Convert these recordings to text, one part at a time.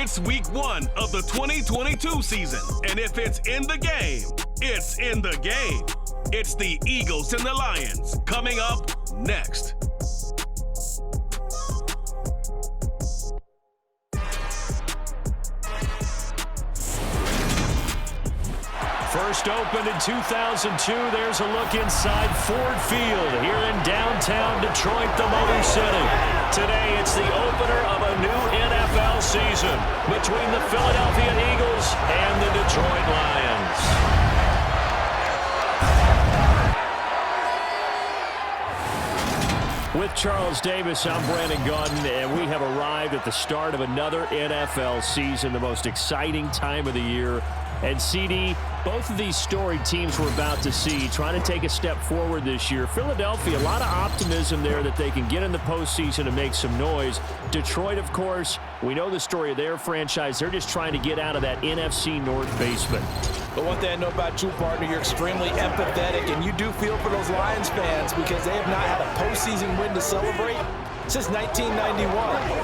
It's week 1 of the 2022 season, and if it's in the game, it's in the game. It's the Eagles and the Lions coming up next. First opened in 2002, there's a look inside Ford Field here in downtown Detroit, the Motor City. Today, it's the opener of a new NFL season between the Philadelphia Eagles and the Detroit Lions. With Charles Davis, I'm Brandon Gaudin, and we have arrived at the start of another NFL season, the most exciting time of the year. And CD, both of these storied teams we're about to see trying to take a step forward this year. Philadelphia, a lot of optimism there that they can get in the postseason and make some noise. Detroit, of course, we know the story of their franchise. They're just trying to get out of that NFC North basement. But one thing I know about you, partner, you're extremely empathetic, and you do feel for those Lions fans because they have not had a postseason win to celebrate since 1991.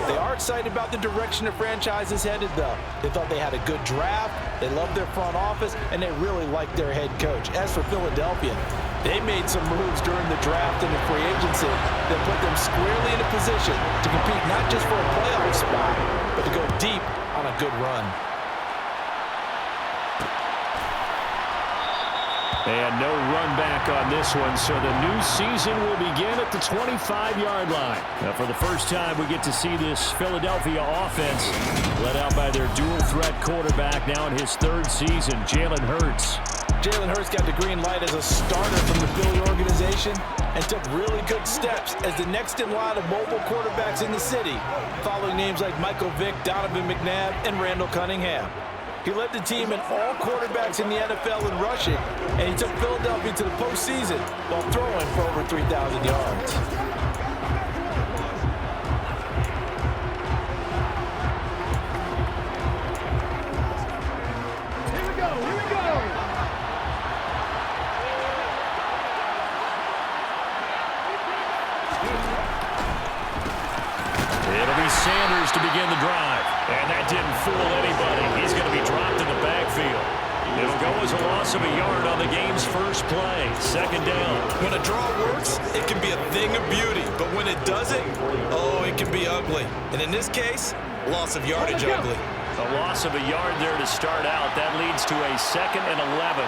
They are excited about the direction the franchise is headed, though. They thought they had a good draft, they loved their front office, and they really liked their head coach. As for Philadelphia, they made some moves during the draft and the free agency that put them squarely in a position to compete not just for a playoff spot, but to go deep on a good run. And no run back on this one, so the new season will begin at the 25-yard line. Now, for the first time, we get to see this Philadelphia offense led out by their dual-threat quarterback now in his third season, Jalen Hurts. Jalen Hurts got the green light as a starter from the Philly organization and took really good steps as the next in line of mobile quarterbacks in the city, following names like Michael Vick, Donovan McNabb, and Randall Cunningham. He led the team in all quarterbacks in the NFL in rushing, and he took Philadelphia to the postseason while throwing for over 3,000 yards. Here we go, here we go! It'll be Sanders to begin the drive. And that didn't fool anybody. He's going to be dropped in the backfield. It'll go as a loss of a yard on the game's first play. Second down. When a draw works, it can be a thing of beauty. But when it doesn't, oh, it can be ugly. And in this case, loss of yardage ugly. A loss of a yard there to start out. That leads to a 2nd and 11.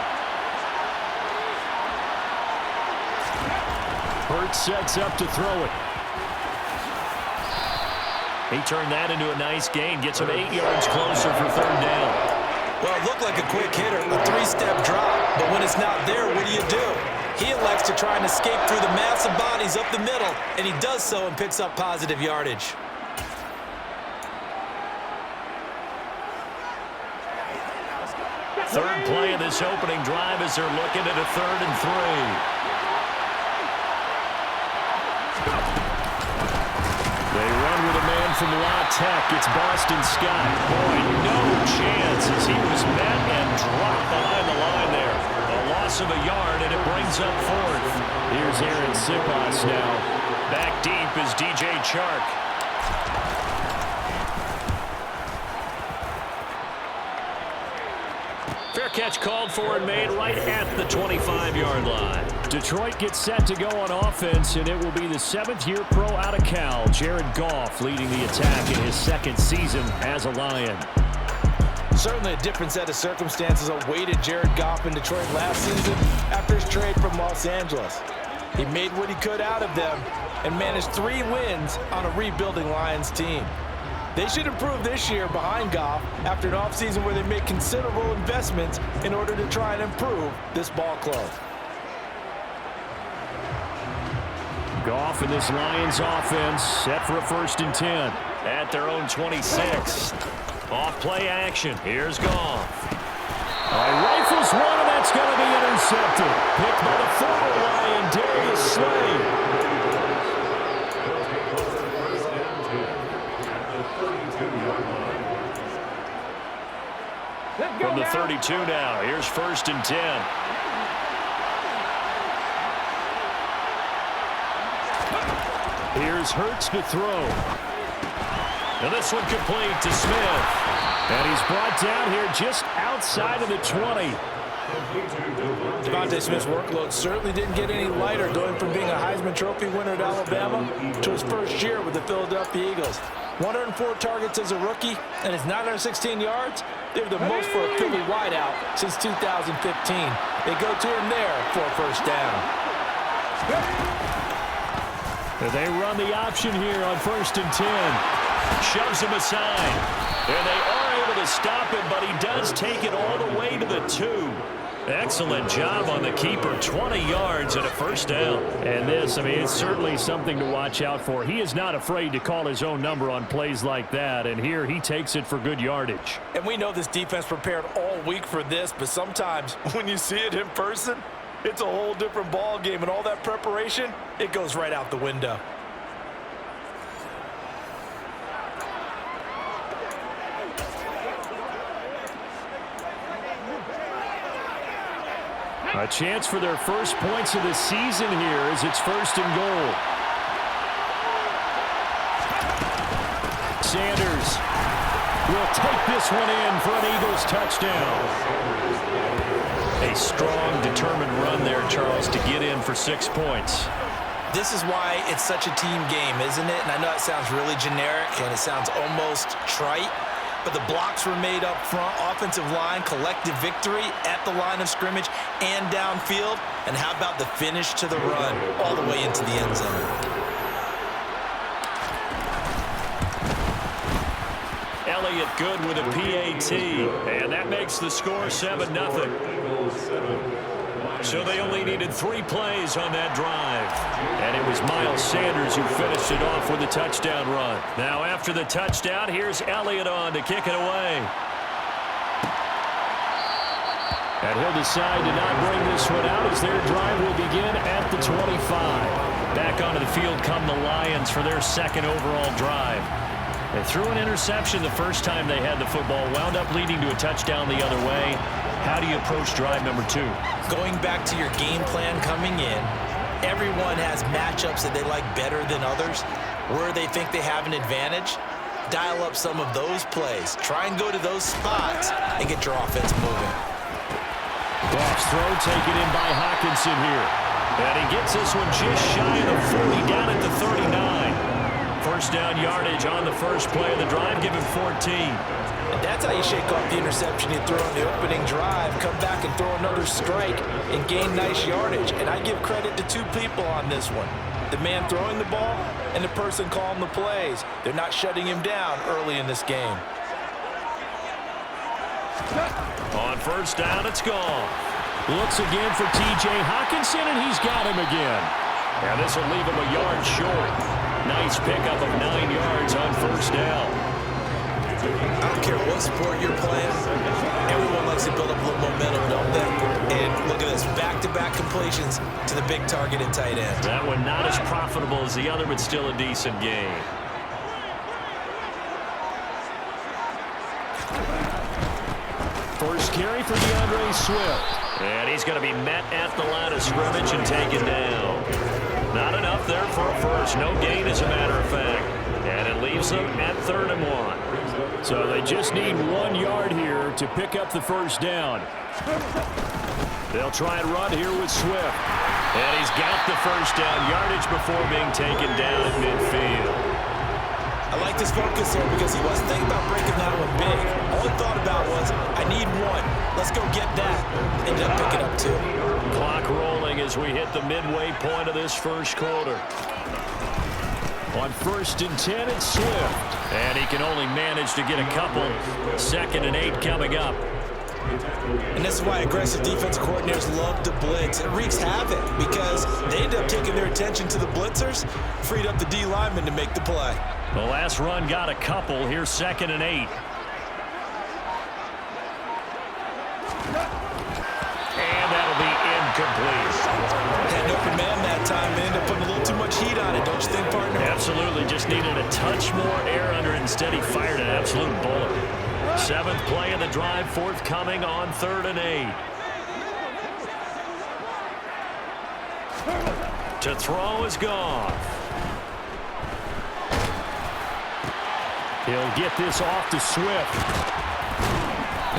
Hurts sets up to throw it. He turned that into a nice gain, gets him 8 yards closer for third down. Well, it looked like a quick hitter, a 3-step drop, but when it's not there, what do? He elects to try and escape through the mass of bodies up the middle, and he does so and picks up positive yardage. Third play of this opening drive as they're looking at a 3rd and 3. From La Tech, it's Boston Scott. Boy, no chance as he was met and dropped behind the line there. A loss of a yard, and it brings up 4th. Here's Aaron Siposs now. Back deep is DJ Chark. Fair catch called for and made right at the 25-yard line. Detroit gets set to go on offense, and it will be the 7th-year pro out of Cal, Jared Goff, leading the attack in his 2nd season as a Lion. Certainly a different set of circumstances awaited Jared Goff in Detroit last season after his trade from Los Angeles. He made what he could out of them and managed 3 wins on a rebuilding Lions team. They should improve this year behind Goff after an offseason where they made considerable investments in order to try and improve this ball club. Goff and this Lions offense set for a 1st and 10 at their own 26. Off play action. Here's Goff. Rifles one, and that's going to be intercepted. Picked by the former Lion, Darius Slay. From the 32 now, here's 1st and 10. Here's Hurts to throw. And this one complete to Smith. And he's brought down here just outside of the 20. Devontae Smith's workload certainly didn't get any lighter, going from being a Heisman Trophy winner at Alabama to his first year with the Philadelphia Eagles. 104 targets as a rookie, and his 916 yards, they're the most for a Philly wideout since 2015. They go to him there for a first down. They run the option here on 1st and 10. Shoves him aside. And they are able to stop him, but he does take it all the way to the 2. Excellent job on the keeper. 20 yards and a first down. And this, I mean, it's certainly something to watch out for. He is not afraid to call his own number on plays like that. And here he takes it for good yardage. And we know this defense prepared all week for this, but sometimes when you see it in person, it's a whole different ball game. And all that preparation, it goes right out the window. A chance for their first points of the season here as it's 1st and goal. Sanders will take this one in for an Eagles touchdown. A strong, determined run there, Charles, to get in for 6 points. This is why it's such a team game, isn't it? And I know it sounds really generic and it sounds almost trite, but the blocks were made up front, offensive line, collective victory at the line of scrimmage and downfield. And how about the finish to the run all the way into the end zone? Elliott good with a PAT, and that makes the score 7-0. So they only needed 3 plays on that drive. And it was Miles Sanders who finished it off with a touchdown run. Now after the touchdown, here's Elliott on to kick it away. And he'll decide to not bring this one out as their drive will begin at the 25. Back onto the field come the Lions for their 2nd overall drive. They threw an interception the first time they had the football, wound up leading to a touchdown the other way. How do you approach drive number 2? Going back to your game plan coming in, everyone has matchups that they like better than others. Where they think they have an advantage, dial up some of those plays. Try and go to those spots and get your offense moving. Goff's throw taken in by Hockenson here. And he gets this one just shy of the 40, down at the 39. First down yardage on the first play of the drive, give him 14. And that's how you shake off the interception you throw on the opening drive, come back and throw another strike and gain nice yardage. And I give credit to 2 people on this one. The man throwing the ball and the person calling the plays. They're not shutting him down early in this game. On first down, it's gone. Looks again for T.J. Hockenson, and he's got him again. And this will leave him a yard short. Nice pickup of 9 yards on first down. I don't care what sport you're playing. Everyone likes to build up a little momentum, don't they? And look at this, back-to-back completions to the big targeted tight end. That one not as profitable as the other, but still a decent game. First carry for DeAndre Swift. And he's going to be met at the line of scrimmage and taken down. Not enough there for a first. No gain, as a matter of fact. And it leaves them at 3rd and 1. So they just need 1 yard here to pick up the first down. They'll try and run here with Swift. And he's got the first down yardage before being taken down at midfield. I like this focus here because he wasn't thinking about breaking that one big. All he thought about was, I need 1. Let's go get that. Ended up picking up 2. Clock rolling as we hit the midway point of this first quarter. On 1st and 10, it's Swift. And he can only manage to get a couple. 2nd and 8 coming up. And this is why aggressive defense coordinators love to blitz. It wreaks havoc because they end up taking their attention to the blitzers, freed up the D lineman to make the play. The last run got a couple. Here's 2nd and 8. And that'll be incomplete. Had an open man that time. They ended up putting a little too much heat on it, don't you think, partner? Absolutely. Just needed a touch more air under it. Instead, he fired an absolute bullet. 7th play of the drive, forthcoming on 3rd and 8. To throw is Goff. He'll get this off to Swift.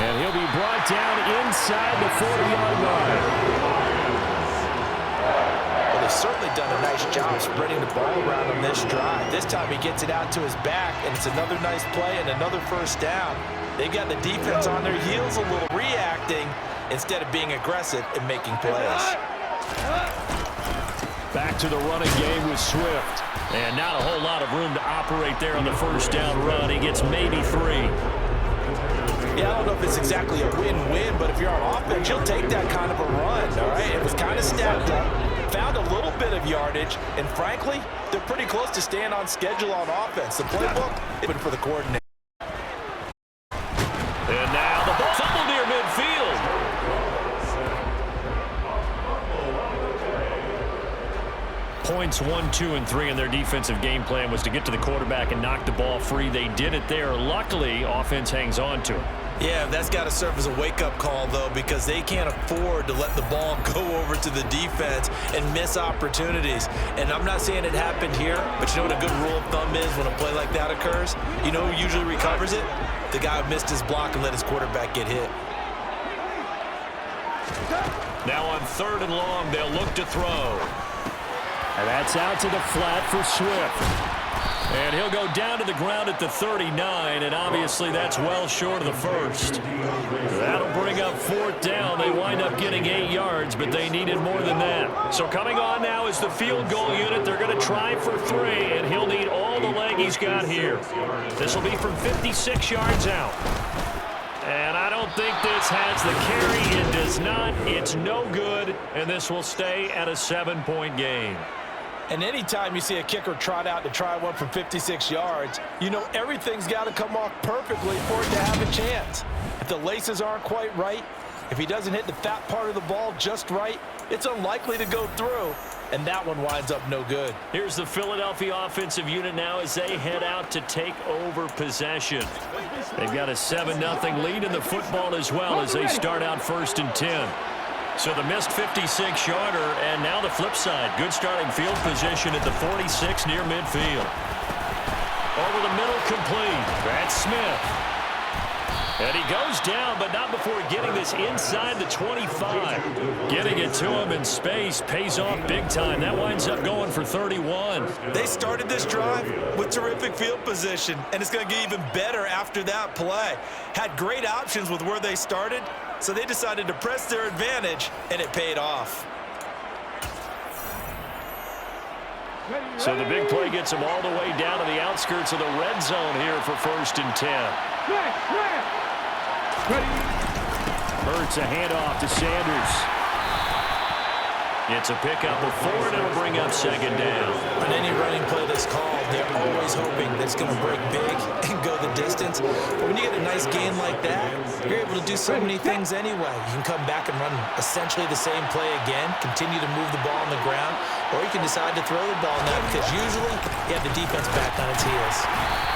And he'll be brought down inside the 40-yard line. Well, they've certainly done a nice job spreading the ball around on this drive. This time he gets it out to his back, and it's another nice play and another first down. They've got the defense on their heels a little, reacting instead of being aggressive and making plays. Back to the running game with Swift. And not a whole lot of room to operate there on the first down run. He gets maybe 3. Yeah, I don't know if it's exactly a win-win, but if you're on offense, you'll take that kind of a run, all right? It was kind of stacked up, found a little bit of yardage, and frankly, they're pretty close to staying on schedule on offense. The playbook, even for the coordinator. And now the ball fumbled near midfield. Points 1, 2, and 3 in their defensive game plan was to get to the quarterback and knock the ball free. They did it there. Luckily, offense hangs on to it. Yeah, that's got to serve as a wake-up call, though, because they can't afford to let the ball go over to the defense and miss opportunities. And I'm not saying it happened here, but you know what a good rule of thumb is when a play like that occurs? You know who usually recovers it? The guy who missed his block and let his quarterback get hit. Now on 3rd and long, they'll look to throw. And that's out to the flat for Swift. And he'll go down to the ground at the 39, and obviously that's well short of the first. That'll bring up 4th down. They wind up getting 8 yards, but they needed more than that. So coming on now is the field goal unit. They're going to try for 3, and he'll need all the leg he's got here. This will be from 56 yards out. And I don't think this has the carry. It does not. It's no good, and this will stay at a 7-point game. And anytime you see a kicker trot out to try one from 56 yards, you know everything's got to come off perfectly for it to have a chance. If the laces aren't quite right, if he doesn't hit the fat part of the ball just right, it's unlikely to go through, and that one winds up no good. Here's the Philadelphia offensive unit now as they head out to take over possession. They've got a 7-0 lead in the football as well as they start out 1st and 10. So the missed 56-yarder, and now the flip side. Good starting field position at the 46 near midfield. Over the middle, complete. That's Smith. And he goes down, but not before getting this inside the 25. Getting it to him in space pays off big time. That winds up going for 31. They started this drive with terrific field position, and it's going to get even better after that play. Had great options with where they started, so they decided to press their advantage, and it paid off. So the big play gets them all the way down to the outskirts of the red zone here for 1st and 10. Hurts a handoff to Sanders. It's a pickup of 4, and it'll bring up 2nd down. On any running play that's called, they're always hoping that it's going to break big and go the distance. But when you get a nice gain like that, you're able to do so many things anyway. You can come back and run essentially the same play again, continue to move the ball on the ground, or you can decide to throw the ball now because usually you have the defense back on its heels.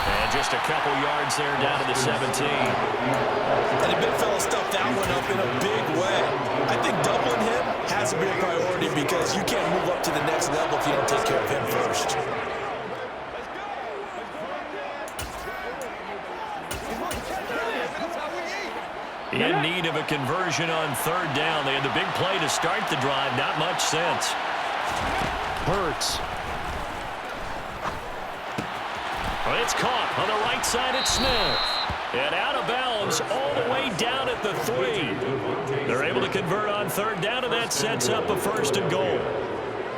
And just a couple yards there down to the 17. And the big fella stuffed that one up in a big way. I think doubling him has to be a priority because you can't move up to the next level if you don't take care of him first. In need of a conversion on 3rd down. They had the big play to start the drive. Not much sense. Hurts. Well, it's caught on the right side at Smith. And out of bounds all the way down at the 3. They're able to convert on 3rd down, and that sets up a 1st and goal.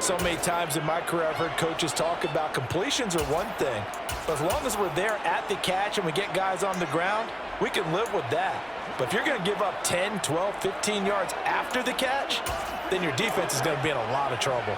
So many times in my career I've heard coaches talk about completions are one thing. But as long as we're there at the catch and we get guys on the ground, we can live with that. But if you're going to give up 10, 12, 15 yards after the catch, then your defense is going to be in a lot of trouble.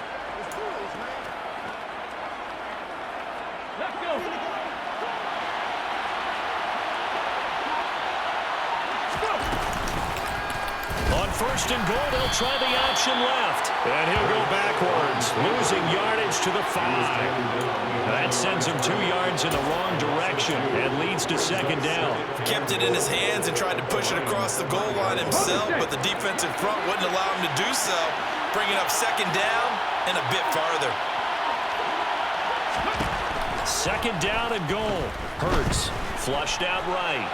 On 1st and goal, they'll try the option left. And he'll go backwards, losing yardage to the 5. That sends him 2 yards in the wrong direction and leads to 2nd down. Kept it in his hands and tried to push it across the goal line himself, but the defense in front wouldn't allow him to do so, bringing up 2nd down and a bit farther. Second down and goal. Hurts flushed out right.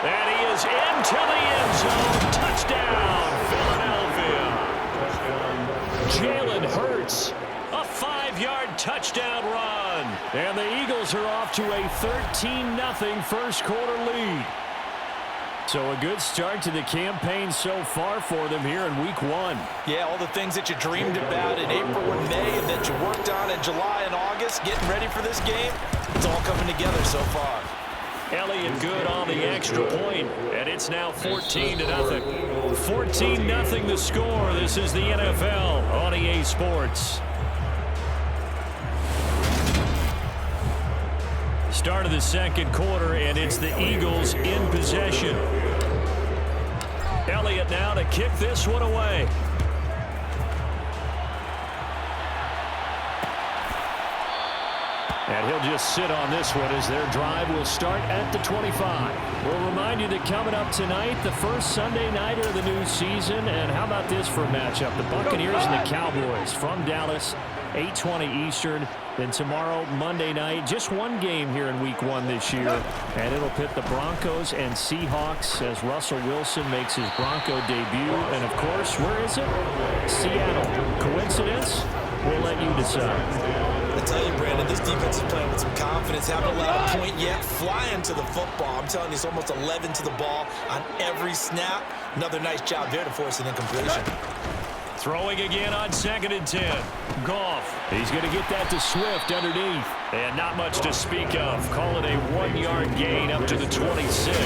And he is into the end zone. Touchdown, Philadelphia. Jalen Hurts, a 5-yard touchdown run. And the Eagles are off to a 13-0 first quarter lead. So a good start to the campaign so far for them here in week 1. Yeah, all the things that you dreamed about in April and May and that you worked on in July and August, getting ready for this game, it's all coming together so far. Elliott good on the extra point, and it's now 14-0. 14-0 the score. This is the NFL on EA Sports. Start of the second quarter, and it's the Eagles in possession. Elliott now to kick this one away. And he'll just sit on this one as their drive will start at the 25. We'll remind you that coming up tonight, the first Sunday nighter of the new season. And how about this for a matchup? The Buccaneers and the Cowboys from Dallas, 8:20 Eastern. Then tomorrow, Monday night, just one game here in week 1 this year. And it'll pit the Broncos and Seahawks as Russell Wilson makes his Bronco debut. And, of course, where is it? Seattle. Coincidence? We'll let you decide. I tell you, Brandon, this defense is playing with some confidence. Haven't allowed a point yet. Flying to the football. I'm telling you, it's almost 11 to the ball on every snap. Another nice job there to force an incompletion. Throwing again on 2nd and 10. Goff. He's going to get that to Swift underneath. And not much to speak of. Call it a 1-yard gain up to the 26.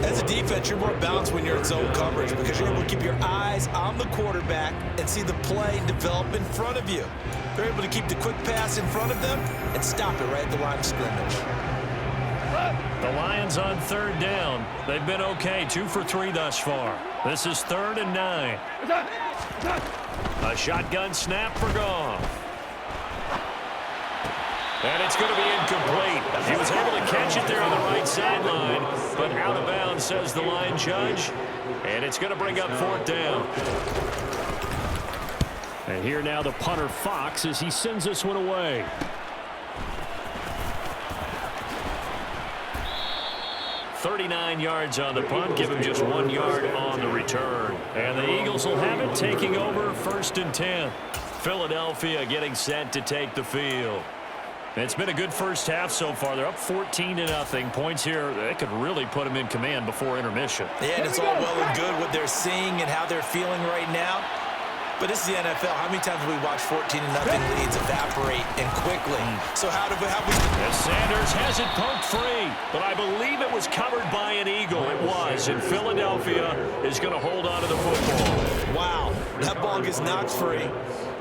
As a defense, you're more balanced when you're in zone coverage because you're able to keep your eyes on the quarterback and see the play develop in front of you. They're able to keep the quick pass in front of them and stop it right at the line of scrimmage. The Lions on 3rd down. They've been okay, 2 for 3 thus far. This is 3rd and 9. A shotgun snap for Goff. And it's going to be incomplete. He was able to catch it there on the right sideline, but out of bounds, says the line judge. And it's going to bring up 4th down. And here now the punter Fox as he sends this one away. .39 yards on the punt, give him just 1 yard on the return. And the Eagles will have it, taking over 1st and 10. Philadelphia getting set to take the field. It's been a good first half so far. They're up 14-0. Points here, they could really put them in command before intermission. Yeah, and it's all well and good what they're seeing and how they're feeling right now. But this is the NFL. How many times have we watched 14-0 leads evaporate and quickly? So how have we... As Sanders has it poked free, but I believe it was covered by an Eagle. It was, and Philadelphia is going to hold on to the football. Wow, that ball gets knocked free,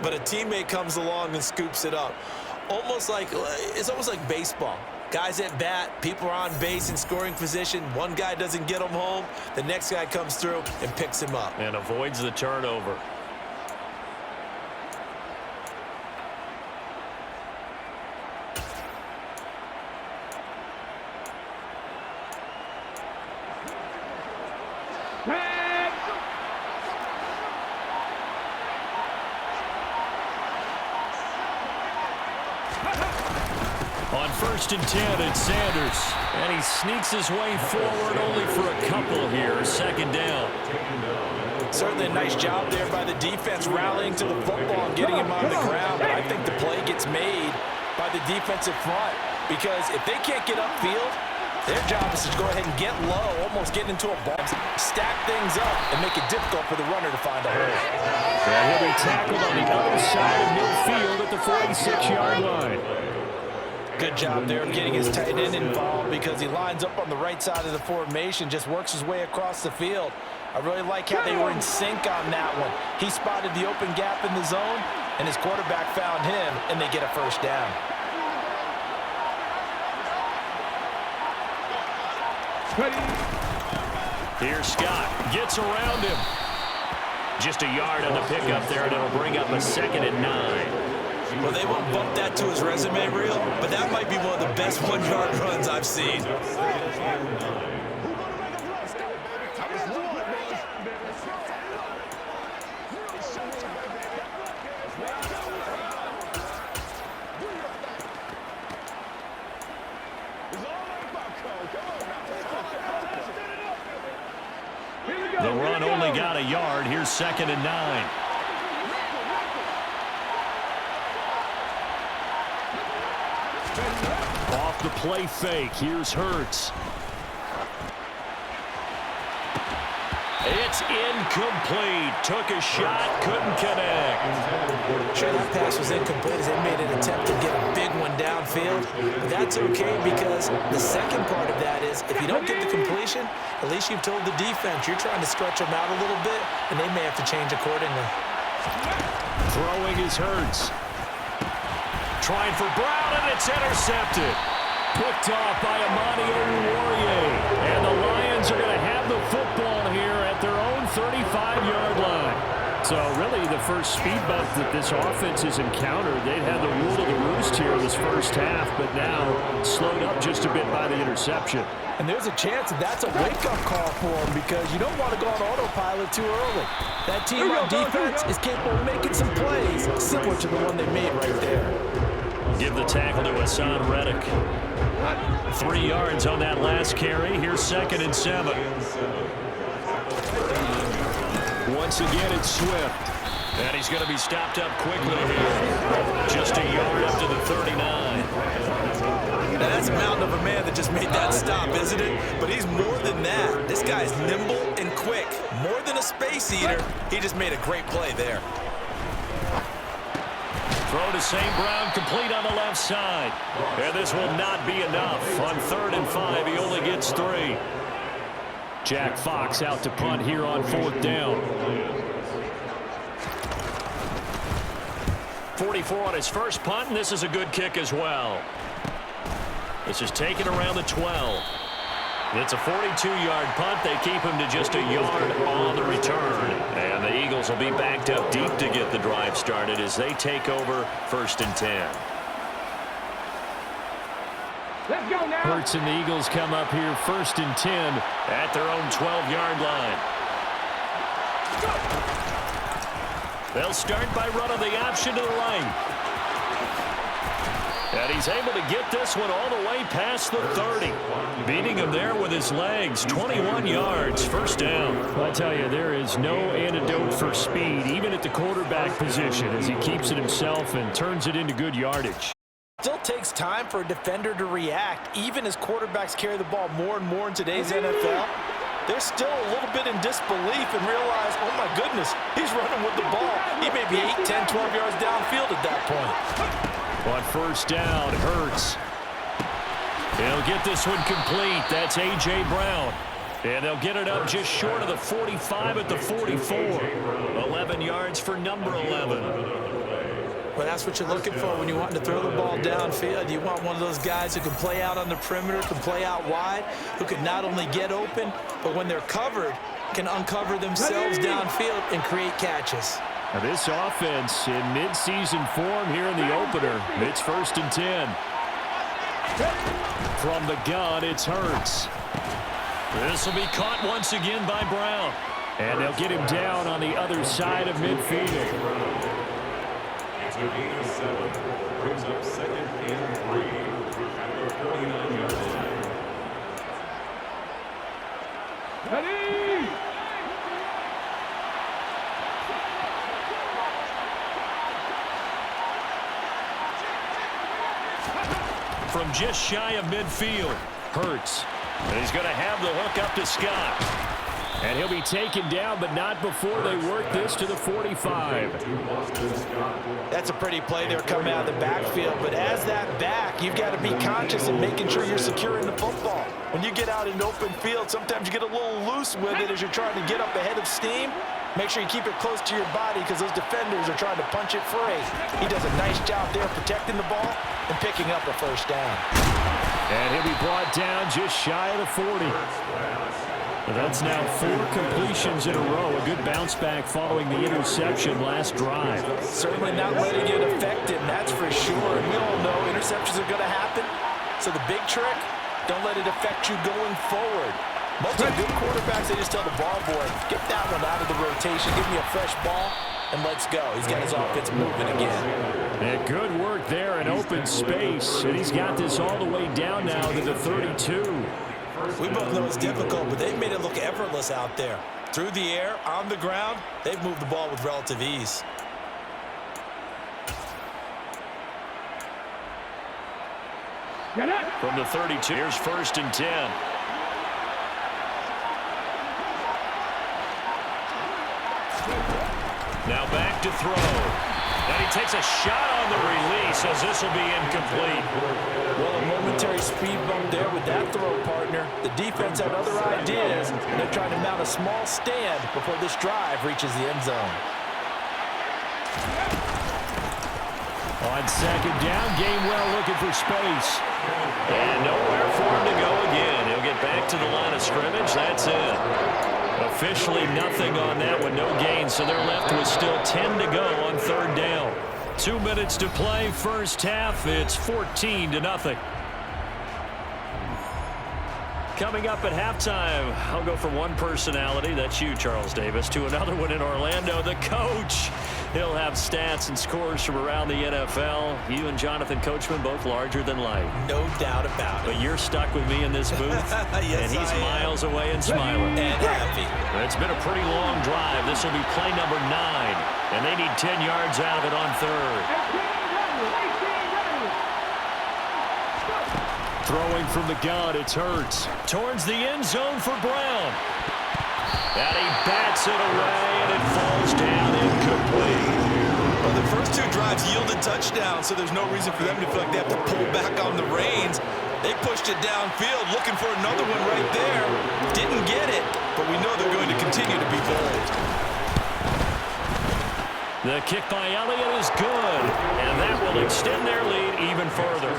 but a teammate comes along and scoops it up. It's almost like baseball. Guys at bat, people are on base in scoring position. One guy doesn't get him home. The next guy comes through and picks him up. And avoids the turnover. On 1st and 10, it's Sanders. And he sneaks his way forward only for a couple here. 2nd down. Certainly a nice job there by the defense rallying to the football and getting him on the ground. But I think the play gets made by the defensive front because if they can't get upfield, their job is to go ahead and get low, almost get into a ball, stack things up, and make it difficult for the runner to find a hole. And he'll be tackled on the other side of midfield at the 46-yard line. Good job there of getting his tight end involved because he lines up on the right side of the formation, just works his way across the field. I really like how they were in sync on that one. He spotted the open gap in the zone, and his quarterback found him, and they get a first down. Here's Scott. Gets around him. Just a yard on the pickup there, and it'll bring up a 2nd and 9. Well, they won't bump that to his resume reel, but that might be one of the best 1-yard runs I've seen. The run only got a yard. Here's 2nd and 9. Off the play fake. Here's Hurts. It's incomplete. Took a shot, couldn't connect. Sure, that pass was incomplete as they made an attempt to get a big one downfield. But that's okay because the second part of that is if you don't get the completion, at least you've told the defense you're trying to stretch them out a little bit, and they may have to change accordingly. Throwing is Hurts. Trying for Brown, and it's intercepted. Picked off by Amani Oruwariye. And the Lions are going to have the football here at their own 35-yard line. So really the first speed bump that this offense has encountered, they've had the rule of the roost here this first half, but now slowed up just a bit by the interception. And there's a chance that that's a wake-up call for them because you don't want to go on autopilot too early. That team on defense is capable of making some plays similar to the one they made right there. Give the tackle to Hassan Reddick. 3 yards on that last carry. Here's 2nd and 7. Once again, it's Swift. And he's going to be stopped up quickly here. Just a yard up to the 39. Now that's a mountain of a man that just made that stop, isn't it? But he's more than that. This guy's nimble and quick. More than a space eater. He just made a great play there. Throw to St. Brown, complete on the left side. And this will not be enough. On 3rd and 5, he only gets 3. Jack Fox out to punt here on 4th down. 44 on his first punt, and this is a good kick as well. This is taken around the 12. It's a 42-yard punt. They keep him to just a yard on the return. And the Eagles will be backed up deep to get the drive started as they take over 1st and 10. Let's go now. Hurts and the Eagles come up here 1st and 10 at their own 12-yard line. They'll start by running the option to the right. And he's able to get this one all the way past the 30. Beating him there with his legs. 21 yards, 1st down. Well, I tell you, there is no antidote for speed, even at the quarterback position, as he keeps it himself and turns it into good yardage. Still takes time for a defender to react, even as quarterbacks carry the ball more and more in today's NFL. They're still a little bit in disbelief and realize, oh my goodness, he's running with the ball. He may be 8, 10, 12 yards downfield at that point. On 1st down, Hurts. He'll get this one complete. That's A.J. Brown. And they'll get it up just short of the 45 at the 44. 11 yards for number 11. Well, that's what you're looking for when you want to throw the ball downfield. You want one of those guys who can play out on the perimeter, can play out wide, who can not only get open, but when they're covered, can uncover themselves downfield and create catches. Now this offense in mid-season form here in the opener. It's 1st and 10. From the gun, it's Hurts. This will be caught once again by Brown. And they'll get him down on the other side of midfield. It's going to be a 7. Brings up 2nd and 3 after a 49-yard line. Ready! From just shy of midfield, Hurts. And he's going to have the hook up to Scott. And he'll be taken down, but not before they work this to the 45. That's a pretty play there coming out of the backfield. But as that back, you've got to be conscious of making sure you're securing the football. When you get out in open field, sometimes you get a little loose with it as you're trying to get up ahead of steam. Make sure you keep it close to your body because those defenders are trying to punch it free. He does a nice job there protecting the ball and picking up a 1st down. And he'll be brought down just shy of the 40. That's now 4 completions in a row. A good bounce back following the interception last drive. Certainly not letting it affect him, that's for sure. And we all know interceptions are going to happen. So the big trick, don't let it affect you going forward. Most of the good quarterbacks, they just tell the ball boy, get that one out of the rotation, give me a fresh ball, and let's go. He's got his offense moving again. And good work there in open space. And he's got this all the way down now to the 32. We both know it's difficult, but they've made it look effortless out there. Through the air, on the ground, they've moved the ball with relative ease. From the 32, here's 1st and 10. Now back to throw. And he takes a shot on the release as this will be incomplete. Well, a momentary speed bump there with that throw, partner. The defense had other ideas. They're trying to mount a small stand before this drive reaches the end zone. On 2nd down, Gainwell looking for space. And nowhere for him to go again. He'll get back to the line of scrimmage. That's it. Officially nothing on that one, no gain, so they're left with still 10 to go on 3rd down. 2 minutes to play, first half, it's 14-0. Coming up at halftime, I'll go from one personality, that's you, Charles Davis, to another one in Orlando, the coach. He'll have stats and scores from around the NFL. You and Jonathan Coachman both larger than life. No doubt about it. But you're stuck with me in this booth, yes, and he's miles away and smiling. And happy. It's been a pretty long drive. This will be play number 9, and they need 10 yards out of it on 3rd. Throwing from the gun, it's Hurts. Towards the end zone for Brown. And he bats it away, and it falls down incomplete. Well, the first 2 drives yielded touchdowns, so there's no reason for them to feel like they have to pull back on the reins. They pushed it downfield, looking for another one right there. Didn't get it, but we know they're going to continue to be bold. The kick by Elliott is good, and that will extend their lead even further.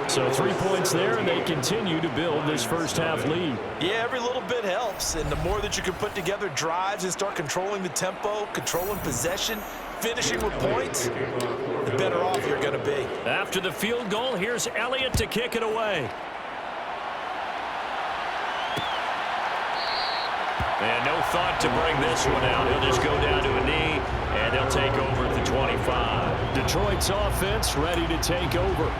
So 3 points there, and they continue to build this first half lead. Yeah, every little bit helps, and the more that you can put together drives and start controlling the tempo, controlling possession, finishing with points, the better off you're going to be. After the field goal, here's Elliott to kick it away. And no thought to bring this one out. He'll just go down to a knee, and they'll take over at the 25. Detroit's offense ready to take over.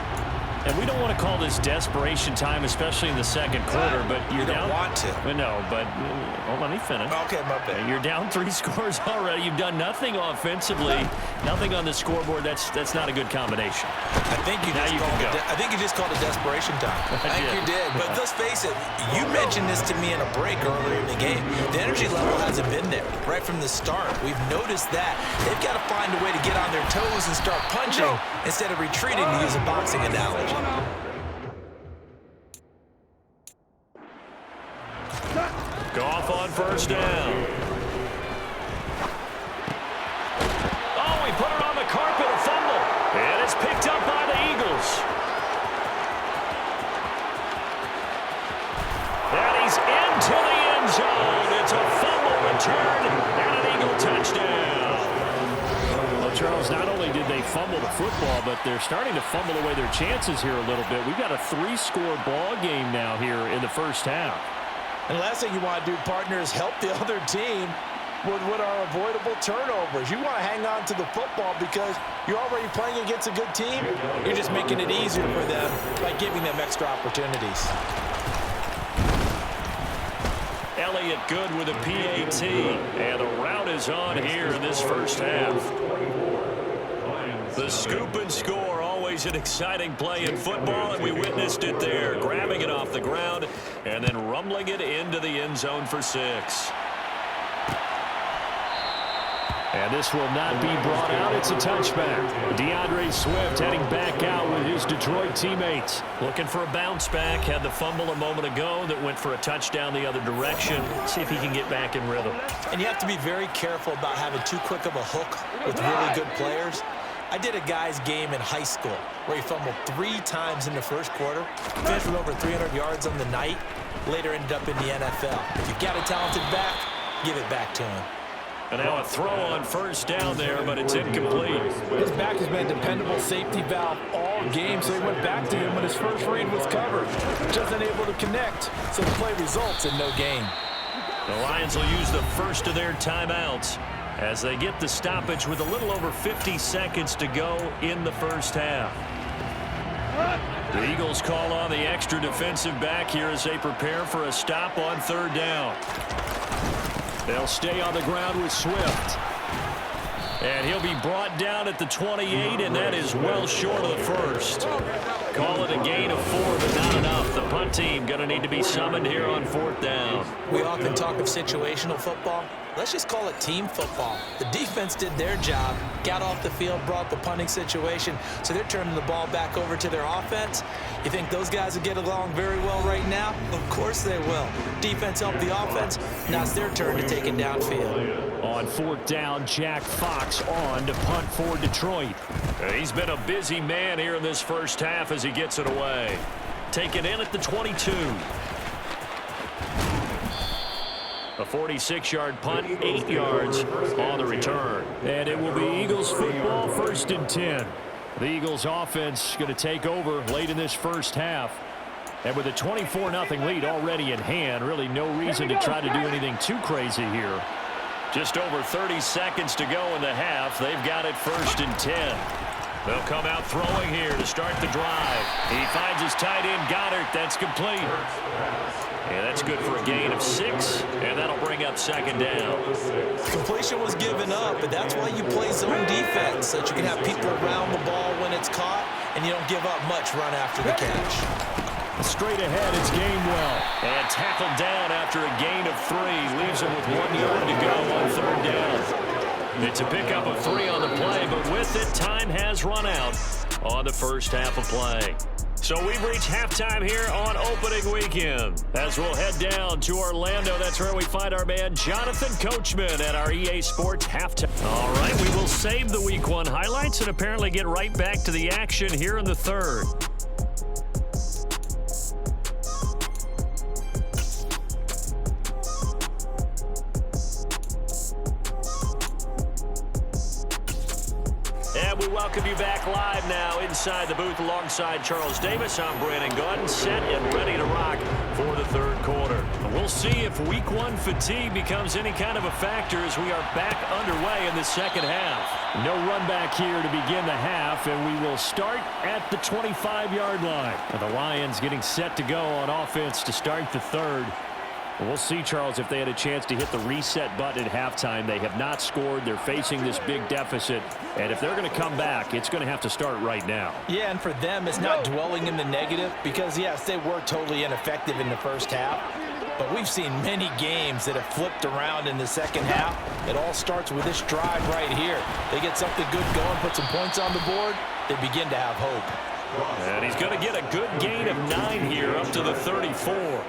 And we don't want to call this desperation time, especially in the 2nd quarter, but you're down. You don't want to. No, but let me finish. Okay, my bad. You're down 3 scores already. You've done nothing offensively, nothing on the scoreboard. That's not a good combination. I think you just called it desperation time. I think you did. But let's face it, you mentioned this to me in a break earlier in the game. The energy level hasn't been there right from the start. We've noticed that. They've got to find a way to get on their toes and start punching instead of retreating, to use a boxing analogy. Goff on 1st down. Oh, he put it on the carpet, a fumble. And it's picked up by the Eagles. And he's into the end zone. It's a fumble return and an Eagle touchdown. Well, Charles, not only did they fumble the football, but they're starting to fumble away their chances here a little bit. We've got a 3-score ball game now here in the first half. And the last thing you want to do, partner, is help the other team with what are avoidable turnovers. You want to hang on to the football because you're already playing against a good team. You're just making it easier for them by giving them extra opportunities. Elliott good with a PAT, and the route is on here in this first half. The scoop and score, always an exciting play in football, and we witnessed it there, grabbing it off the ground and then rumbling it into the end zone for 6. And this will not be brought out. It's a touchback. DeAndre Swift heading back out with his Detroit teammates. Looking for a bounce back. Had the fumble a moment ago that went for a touchdown the other direction. See if he can get back in rhythm. And you have to be very careful about having too quick of a hook with really good players. I did a guy's game in high school where he fumbled 3 times in the first quarter, finished with over 300 yards on the night, later ended up in the NFL. If you've got a talented back, give it back to him. And now a throw on 1st down there, but it's incomplete. His back has been a dependable safety valve all game, so he went back to him when his first read was covered. Just unable to connect, so the play results in no gain. The Lions will use the first of their timeouts as they get the stoppage with a little over 50 seconds to go in the first half. The Eagles call on the extra defensive back here as they prepare for a stop on third down. They'll stay on the ground with Swift. And he'll be brought down at the 28, and that is well short of the first. Call it a gain of 4, but not enough. The punt team going to need to be summoned here on fourth down. We often talk of situational football. Let's just call it team football. The defense did their job, got off the field, brought the punting situation, so they're turning the ball back over to their offense. You think those guys will get along very well right now? Of course they will. Defense helped the offense. Now it's their turn to take it downfield. On fourth down, Jack Fox on to punt for Detroit. He's been a busy man here in this first half as he gets it away. Taken in at the 22. A 46-yard punt, 8 yards on the return. And it will be Eagles football, 1st and 10. The Eagles offense going to take over late in this first half. And with a 24-0 lead already in hand, really no reason to try to do anything too crazy here. Just over 30 seconds to go in the half. They've got it 1st and 10. They'll come out throwing here to start the drive. He finds his tight end, Goddard. That's complete. Yeah, that's good for a gain of 6, and that'll bring up 2nd down. Completion was given up, but that's why you play zone defense, so that you can have people around the ball when it's caught, and you don't give up much run after the catch. Straight ahead, it's Gainwell. And tackled down after a gain of 3. Leaves him with 1 yard to go on 3rd down. It's a pickup of 3 on the play, but with it, time has run out on the first half of play. So we've reached halftime here on opening weekend. As we'll head down to Orlando, that's where we find our man Jonathan Coachman at our EA Sports halftime. All right, we will save the Week 1 highlights and apparently get right back to the action here in the 3rd. And we welcome you back live now inside the booth alongside Charles Davis. I'm Brandon Gordon, set and ready to rock for the 3rd quarter. We'll see if Week 1 fatigue becomes any kind of a factor as we are back underway in the 2nd half. No run back here to begin the half, and we will start at the 25-yard line. The Lions getting set to go on offense to start the 3rd. We'll see, Charles, if they had a chance to hit the reset button at halftime. They have not scored. They're facing this big deficit. And if they're going to come back, it's going to have to start right now. Yeah, and for them, it's not dwelling in the negative because, yes, they were totally ineffective in the first half. But we've seen many games that have flipped around in the 2nd half. It all starts with this drive right here. They get something good going, put some points on the board, they begin to have hope. And he's going to get a good gain of 9 here up to the 34.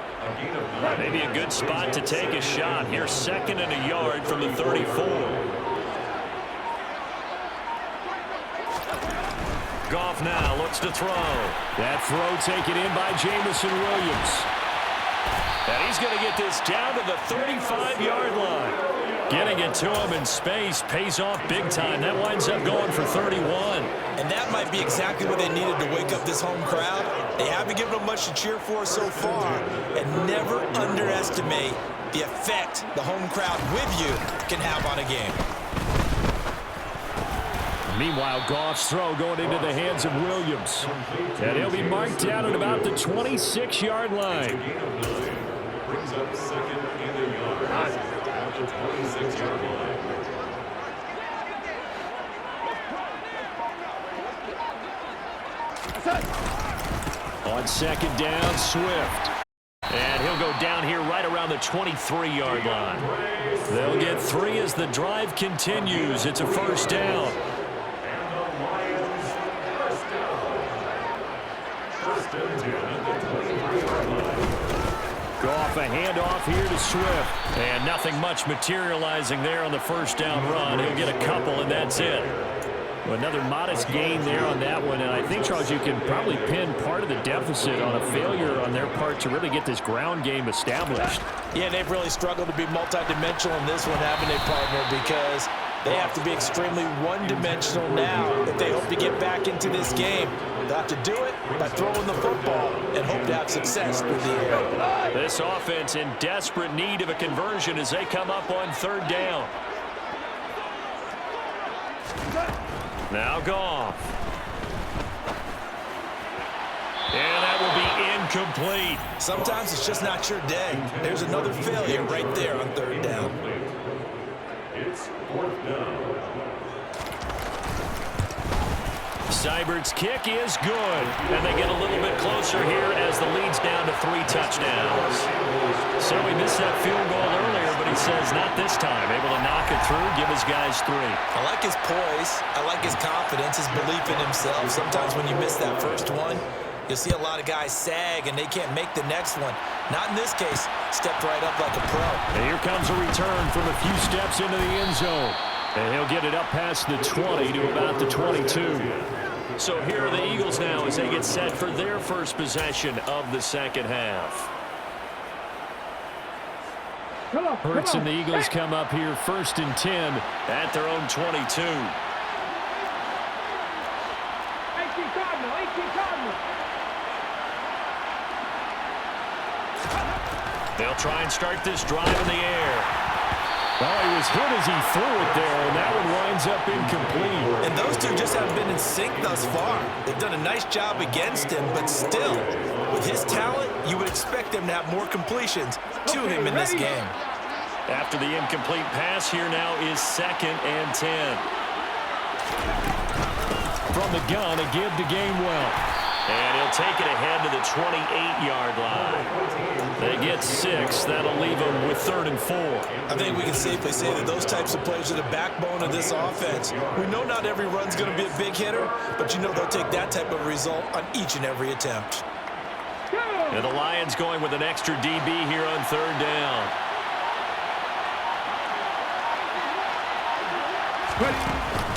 Maybe a good spot to take a shot. Here, 2nd and a yard from the 34. Goff now looks to throw. That throw taken in by Jamison Williams. And he's going to get this down to the 35-yard line. Getting it to him in space pays off big time. That winds up going for 31. And that might be exactly what they needed to wake up this home crowd. They haven't given them much to cheer for so far. And never underestimate the effect the home crowd with you can have on a game. Meanwhile, Goff's throw going into the hands of Williams. And he'll be marked down at about the 26-yard line. Brings up 2nd and a yard at the 26-yard line. On 2nd down, Swift. And he'll go down here right around the 23-yard line. They'll get 3 as the drive continues. It's a 1st down. And the Lions first down. 1st and 10 at the 23-yard line. Goff a handoff here to Swift. And nothing much materializing there on the 1st down run. He'll get a couple, and that's it. Another modest gain there on that one, and I think, Charles, you can probably pin part of the deficit on a failure on their part to really get this ground game established. Yeah, they've really struggled to be multidimensional in this one, haven't they, partner, because they have to be extremely one-dimensional now if they hope to get back into this game. They'll have to do it by throwing the football and hope to have success through the air. This offense in desperate need of a conversion as they come up on 3rd down. Now Goff. And that will be incomplete. Sometimes it's just not your day. There's another failure right there on third down. It's fourth down. Seibert's kick is good. And they get a little bit closer here as the lead's down to 3 touchdowns. So he missed that field goal earlier, but he says not this time. Able to knock it through, give his guys 3. I like his poise. I like his confidence, his belief in himself. Sometimes when you miss that first one, you'll see a lot of guys sag and they can't make the next one. Not in this case. Stepped right up like a pro. And here comes a return from a few steps into the end zone. And he'll get it up past the 20 to about the 22. So here are the Eagles now as they get set for their first possession of the second half. Hurts and the Eagles come up here 1st and 10 at their own 22. They'll try and start this drive in the air. Oh, he was hit as he threw it there, and that one winds up incomplete. And those two just haven't been in sync thus far. They've done a nice job against him, but still, with his talent, you would expect them to have more completions to him in this game. After the incomplete pass, here now is 2nd and 10. From the gun, a give to Gainwell. And he'll take it ahead to the 28-yard line. They get 6. That'll leave them with 3rd and 4. I think we can safely say that those types of plays are the backbone of this offense. We know not every run's going to be a big hitter, but you know they'll take that type of result on each and every attempt. And the Lions going with an extra DB here on 3rd down.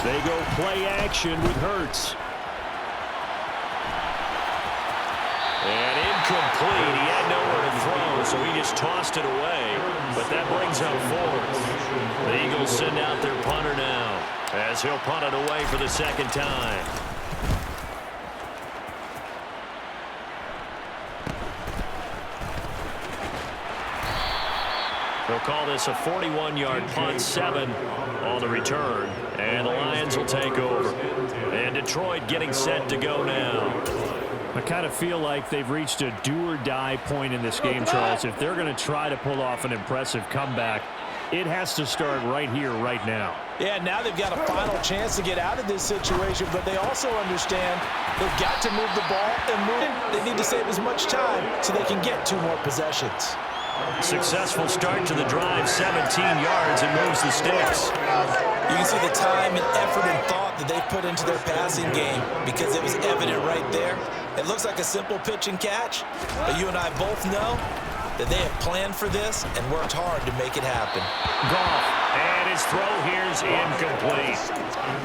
They go play action with Hurts. And incomplete. He had nowhere to throw, so he just tossed it away. But that brings up 4th. The Eagles send out their punter now as he'll punt it away for the 2nd time. They'll call this a 41-yard punt, 7 on the return. And the Lions will take over. And Detroit getting set to go now. I kind of feel like they've reached a do-or-die point in this game, Charles. If they're going to try to pull off an impressive comeback, it has to start right here, right now. Yeah, now they've got a final chance to get out of this situation, but they also understand they've got to move the ball and move. They need to save as much time so they can get 2 more possessions. Successful start to the drive, 17 yards, and moves the sticks. You can see the time and effort and thought that they've put into their passing game because it was evident right there. It looks like a simple pitch and catch, but you and I both know that they have planned for this and worked hard to make it happen. Goff, and his throw here's incomplete.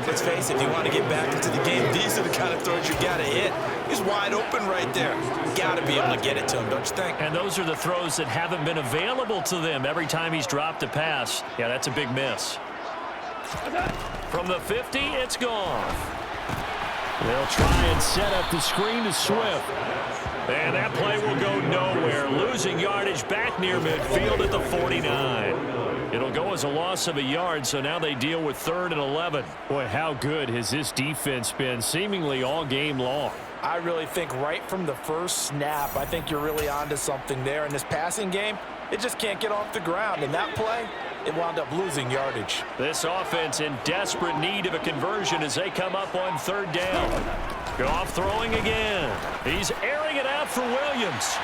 Let's face it, if you want to get back into the game, these are the kind of throws you got to hit. He's wide open right there. Got to be able to get it to him, don't you think? And those are the throws that haven't been available to them every time he's dropped a pass. Yeah, that's a big miss. From the 50, it's Goff. They'll try and set up the screen to Swift. And that play will go nowhere. Losing yardage back near midfield at the 49. It'll go as a loss of a yard, so now they deal with 3rd and 11. Boy, how good has this defense been seemingly all game long? I really think right from the first snap, I think you're really onto something there. In this passing game, it just can't get off the ground. And that play, it wound up losing yardage. This offense in desperate need of a conversion as they come up on 3rd down. Goff throwing again. He's airing it out for Williams.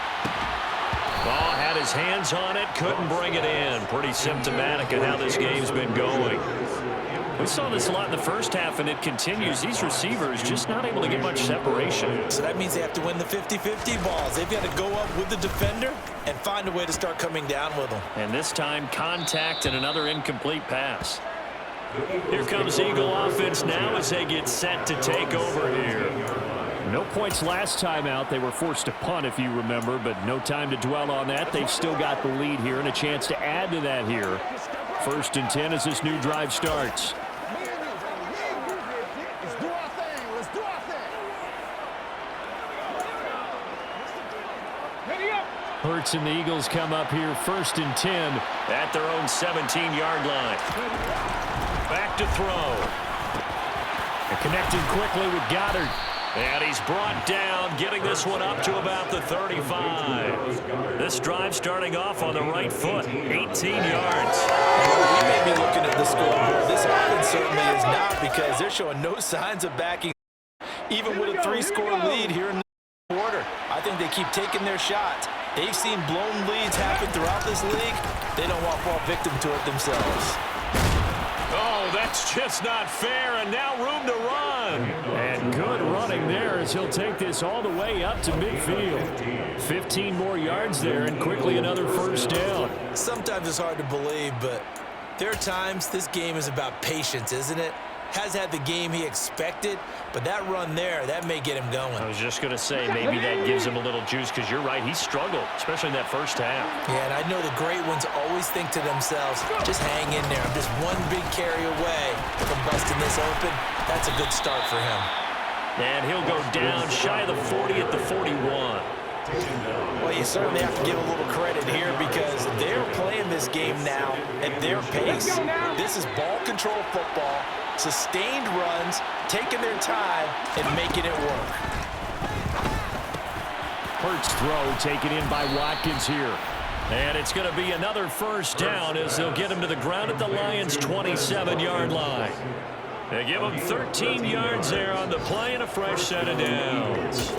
Oh, had his hands on it, couldn't bring it in. Pretty symptomatic of how this game's been going. We saw this a lot in the first half, and it continues. These receivers just not able to get much separation. So that means they have to win the 50-50 balls. They've got to go up with the defender and find a way to start coming down with them. And this time, contact and another incomplete pass. Here comes Eagle offense now as they get set to take over here. No points last time out. They were forced to punt, if you remember, but no time to dwell on that. They've still got the lead here and a chance to add to that here. 1st and 10 as this new drive starts. Hurts and the Eagles come up here 1st and 10 at their own 17-yard line. Back to throw. And connecting quickly with Goddard. And he's brought down, getting this one up to about the 35. This drive starting off on the right foot, 18 yards. We may be looking at the scoreboard. This offense certainly is not, because they're showing no signs of backing, even with a 3-score lead here in the quarter. I think they keep taking their shots. They've seen blown leads happen throughout this league. They don't want to fall victim to it themselves. Oh, that's just not fair, and now room to run. And good running there as he'll take this all the way up to midfield. 15 more yards there, and quickly another first down. Sometimes it's hard to believe, but there are times this game is about patience, isn't it? Has had the game he expected, but that run there, that may get him going. I was just going to say, maybe that gives him a little juice, because you're right, he struggled, especially in that first half. Yeah, and I know the great ones always think to themselves, just hang in there. I'm just one big carry away from busting this open. That's a good start for him. And he'll go down shy of the 40 at the 41. Well, you certainly have to give a little credit here, because they're playing this game now at their pace. This is ball control football, sustained runs, taking their time, and making it work. Hurts throw taken in by Watkins here. And it's going to be another first down as they'll get him to the ground at the Lions' 27-yard line. They give him 13 yards there on the play and a fresh set of downs.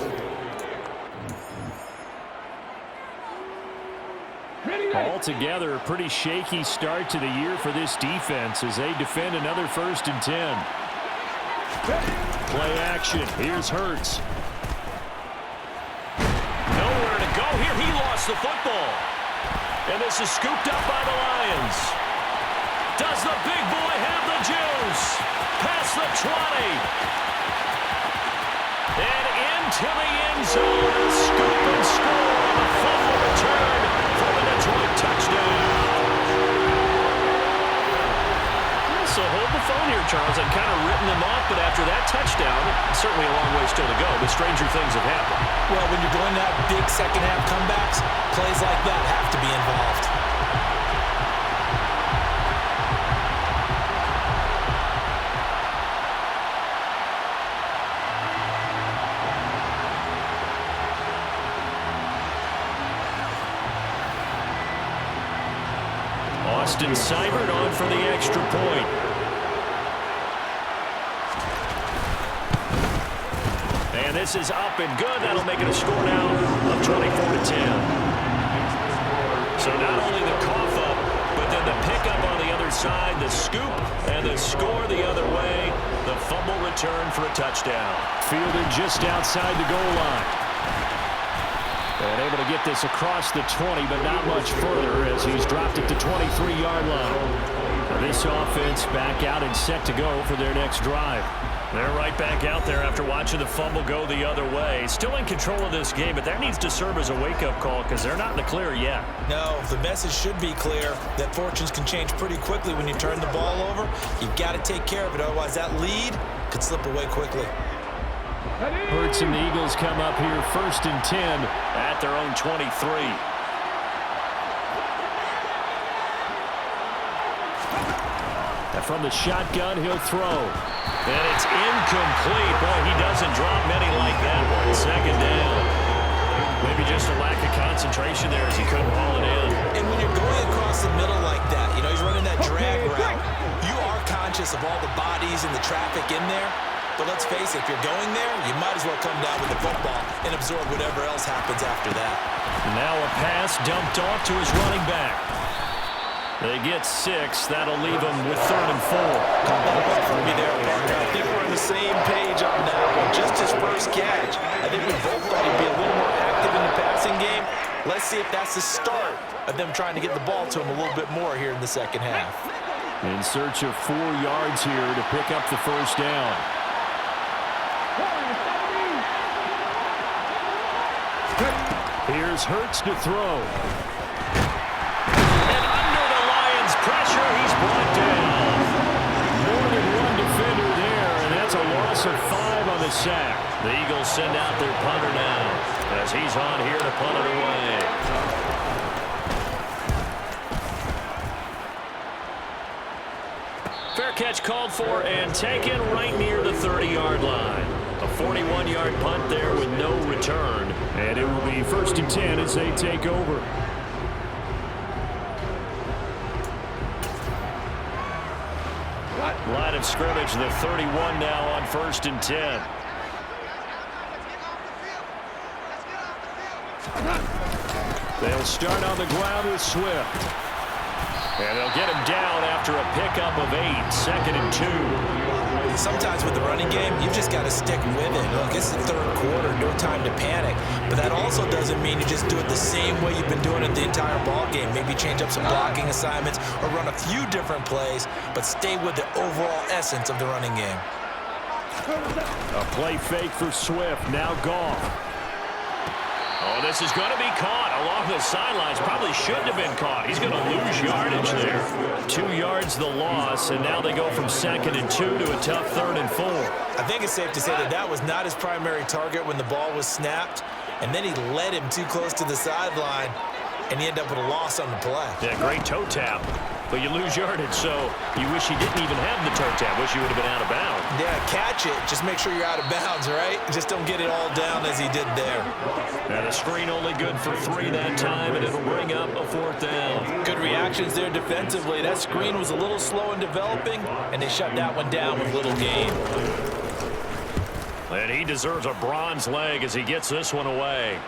Altogether, a pretty shaky start to the year for this defense as they defend another 1st and 10. Play action. Here's Hurts. Nowhere to go here. He lost the football. And this is scooped up by the Lions. Does the big boy have the juice? Past the 20. And into the end zone. Scoop and score on the fumble return for the Detroit touchdown. So hold the phone here, Charles. I've kind of written them off, but after that touchdown, certainly a long way still to go, but stranger things have happened. Well, when you're going to have big second-half comebacks, plays like that have to be involved. Austin Seibert on for the extra point. And this is up and good. That'll make it a score now of 24-10. So not only the cough up, but then the pickup on the other side, the scoop, and the score the other way. The fumble return for a touchdown. Fielded just outside the goal line. And able to get this across the 20, but not much further as he's dropped it to 23-yard line. This offense back out and set to go for their next drive. They're right back out there after watching the fumble go the other way. Still in control of this game, but that needs to serve as a wake-up call because they're not in the clear yet. No, the message should be clear that fortunes can change pretty quickly when you turn the ball over. You've got to take care of it, otherwise that lead could slip away quickly. Hurts and the Eagles come up here 1st and 10 at their own 23. And from the shotgun, he'll throw. And it's incomplete. Boy, he doesn't drop many like that one. 2nd down. Maybe just a lack of concentration there as he couldn't haul it in. And when you're going across the middle like that, you know, he's running that drag route, you are conscious of all the bodies and the traffic in there. But let's face it, if you're going there, you might as well come down with the football and absorb whatever else happens after that. Now a pass dumped off to his running back. They get 6. That'll leave them with 3rd and 4. Call that up for me there, partner. I think we're on the same page on that one. Just his first catch. I think we both thought he'd be a little more active in the passing game. Let's see if that's the start of them trying to get the ball to him a little bit more here in the second half. In search of 4 yards here to pick up the first down. Here's Hurts to throw. And under the Lions' pressure, he's brought down. More than one defender there, and that's a loss of 5 on the sack. The Eagles send out their punter now as he's on here to punt it away. Fair catch called for and taken right near the 30-yard line. A 41-yard punt there with no return. And it will be 1st and 10 as they take over. Line of scrimmage, the 31 now on 1st and 10. They'll start on the ground with Swift. And they'll get him down after a pickup of 8, 2nd and 2. Sometimes with the running game, you've just got to stick with it. Look, it's the 3rd quarter, no time to panic. But that also doesn't mean you just do it the same way you've been doing it the entire ball game. Maybe change up some blocking assignments or run a few different plays, but stay with the overall essence of the running game. A play fake for Swift, now Goff. Oh, this is going to be caught along the sidelines. Probably shouldn't have been caught. He's going to lose yardage there. 2 yards the loss, and now they go from 2nd and 2 to a tough 3rd and 4. I think it's safe to say that that was not his primary target when the ball was snapped, and then he led him too close to the sideline, and he ended up with a loss on the play. Yeah, great toe tap, but you lose yardage, so you wish he didn't even have the toe tap. Wish he would have been out of bounds. Yeah, catch it. Just make sure you're out of bounds, right? Just don't get it all down as he did there. And a screen only good for 3 that time, and it'll bring up a 4th down. Good reactions there defensively. That screen was a little slow in developing, and they shut that one down with little gain. And he deserves a bronze leg as he gets this one away.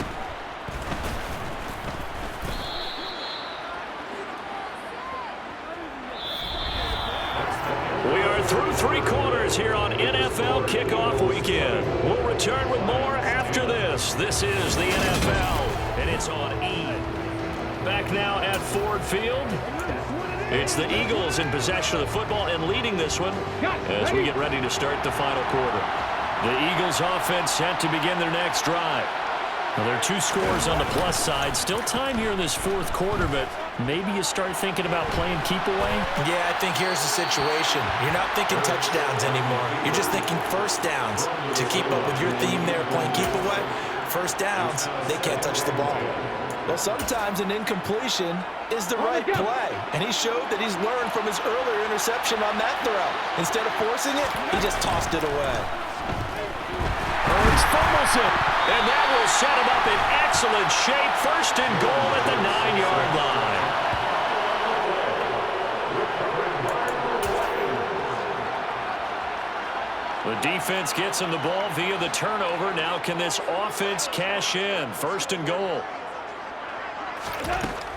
Through 3 quarters here on NFL Kickoff Weekend. We'll return with more after this. This is the NFL, and it's on E. Back now at Ford Field. It's the Eagles in possession of the football and leading this one as we get ready to start the final quarter. The Eagles offense set to begin their next drive. Well, there are 2 scores on the plus side. Still time here in this 4th quarter, but maybe you start thinking about playing keep away? Yeah, I think here's the situation. You're not thinking touchdowns anymore. You're just thinking first downs. To keep up with your theme there, playing keep away, first downs, they can't touch the ball. Well, sometimes an incompletion is the right play, and he showed that he's learned from his earlier interception on that throw. Instead of forcing it, he just tossed it away. Burns fumbles it, and that will set him up in excellent shape. 1st and goal at the 9-yard line. The defense gets him the ball via the turnover. Now can this offense cash in? 1st and goal.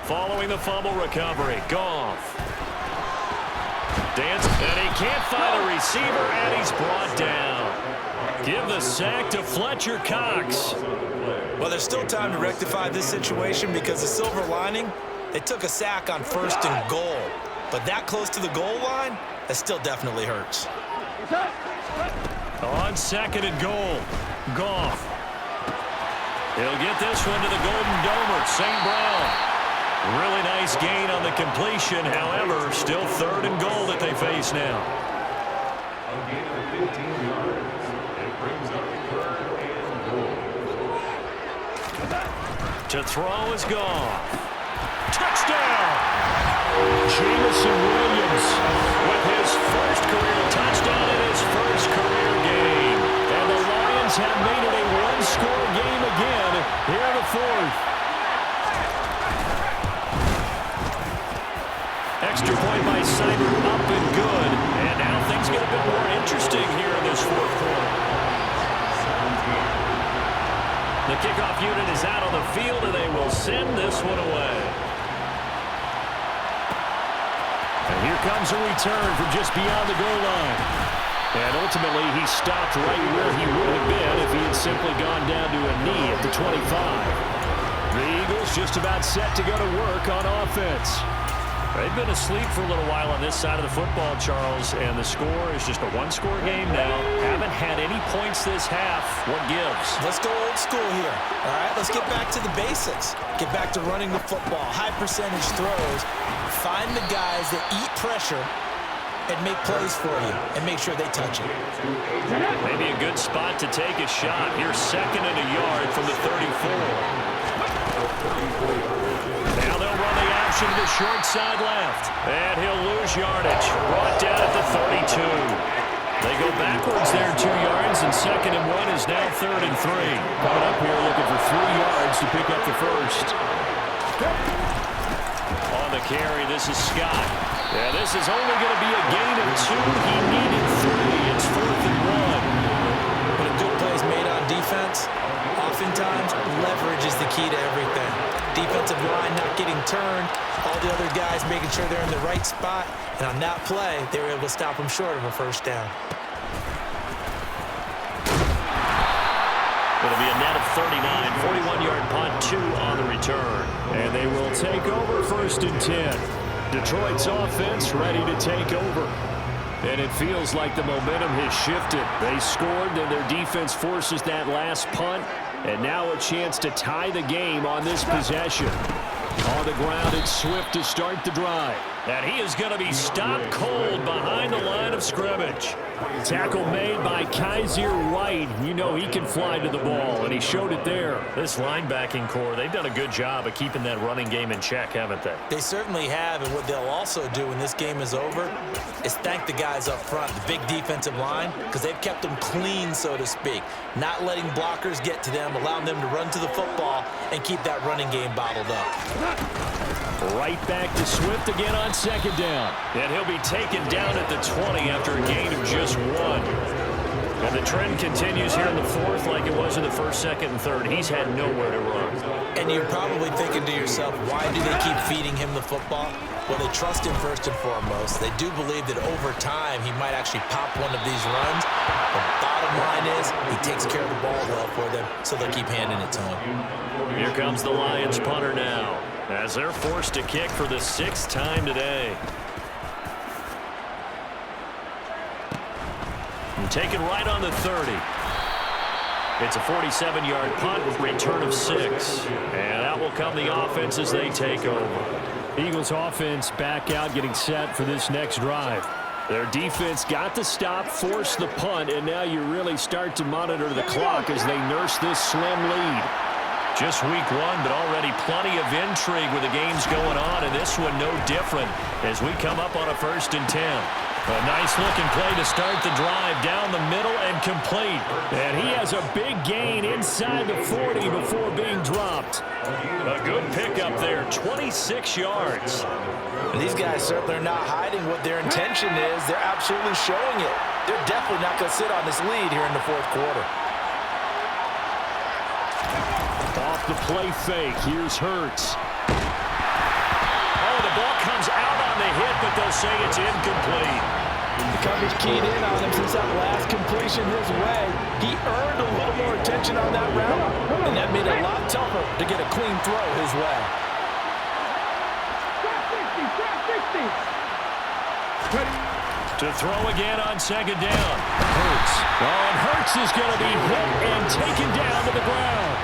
Following the fumble recovery, Goff. Dance, and he can't find a receiver, and he's brought down. Give the sack to Fletcher Cox. Well, there's still time to rectify this situation because the silver lining, they took a sack on 1st and goal. But that close to the goal line, that still definitely hurts. On 2nd and goal, Goff. He'll get this one to the Golden Domer, St. Brown. Really nice gain on the completion. However, still 3rd and goal that they face now. A gain of 15 yards. It brings up 3rd and goal. To throw is Goff. Touchdown! Jamison Williams with his 1st career touchdown in his 1st career game. And the Lions have made it a 1-score game again here in the 4th. Extra point by Seibert, up and good. And now things get a bit more interesting here in this 4th quarter. The kickoff unit is out on the field, and they will send this one away. And here comes a return from just beyond the goal line. And ultimately, he stopped right where he would have been if he had simply gone down to a knee at the 25. The Eagles just about set to go to work on offense. They've been asleep for a little while on this side of the football, Charles, and the score is just a 1-score game now. Haven't had any points this half. What gives? Let's go old school here, all right? Let's get back to the basics. Get back to running the football, high-percentage throws. Find the guys that eat pressure and make plays for you and make sure they touch it. Maybe a good spot to take a shot. Here's 2nd and a yard from the 34. Now they'll run the option to the short side left. And he'll lose yardage. Brought down at the 32. They go backwards there 2 yards, and 2nd and 1 is now 3rd and 3. Coming up here looking for 3 yards to pick up the first. On the carry, this is Scott. Yeah, this is only going to be a gain of 2. He needed 3. It's 4th and 1. When a good play is made on defense, oftentimes leverage is the key to everything. Defensive line not getting turned, all the other guys making sure they're in the right spot, and on that play, they were able to stop them short of a first down. It'll be a net of 39, 41-yard punt, 2 on the return. And they will take over 1st and 10. Detroit's offense ready to take over. And it feels like the momentum has shifted. They scored, then their defense forces that last punt. And now a chance to tie the game on this possession. On the ground, it's Swift to start the drive. And he is going to be stopped cold behind the line of scrimmage. Tackle made by Kaiser White. You know he can fly to the ball, and he showed it there. This linebacking core, they've done a good job of keeping that running game in check, haven't they? They certainly have, and what they'll also do when this game is over is thank the guys up front, the big defensive line, because they've kept them clean, so to speak. Not letting blockers get to them, allowing them to run to the football and keep that running game bottled up. Right back to Swift again on 2nd down. And he'll be taken down at the 20 after a gain of just 1. And the trend continues here in the 4th like it was in the 1st, 2nd, and 3rd. He's had nowhere to run. And you're probably thinking to yourself, why do they keep feeding him the football? Well, they trust him first and foremost. They do believe that over time he might actually pop one of these runs. The bottom line is he takes care of the ball well for them, so they'll keep handing it to him. Here comes the Lions punter now, as they're forced to kick for the 6th time today. And taken right on the 30. It's a 47-yard punt, return of 6. And out will come the offense as they take over. Eagles offense back out, getting set for this next drive. Their defense got the stop, forced the punt, and now you really start to monitor the clock as they nurse this slim lead. Just week 1, but already plenty of intrigue with the games going on, and this one no different as we come up on a 1st and 10. A nice-looking play to start the drive down the middle and complete. And he has a big gain inside the 40 before being dropped. A good pickup there, 26 yards. These guys certainly are not hiding what their intention is. They're absolutely showing it. They're definitely not going to sit on this lead here in the 4th quarter. Off the play fake, here's Hurts. Oh, the ball comes out on the hit, but they'll say it's incomplete. The coverage keyed in on him since that last completion his way. He earned a little more attention on that route, and that made it a lot tougher to get a clean throw his way. To throw again on 2nd down. Hurts. Oh, and Hurts is going to be hit and taken down to the ground.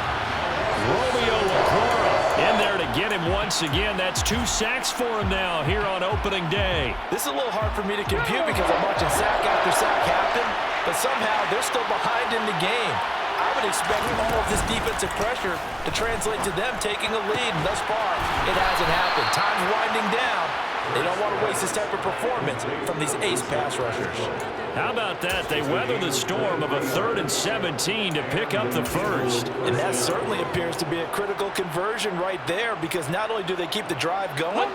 Romeo Okwara in there to get him once again. That's 2 sacks for him now here on opening day. This is a little hard for me to compute because I'm watching sack after sack happen, but somehow they're still behind in the game. I would expect all of this defensive pressure to translate to them taking a lead, and thus far, it hasn't happened. Time's winding down. They don't want to waste this type of performance from these ace pass rushers. How about that? They weather the storm of a 3rd and 17 to pick up the first. And that certainly appears to be a critical conversion right there, because not only do they keep the drive going,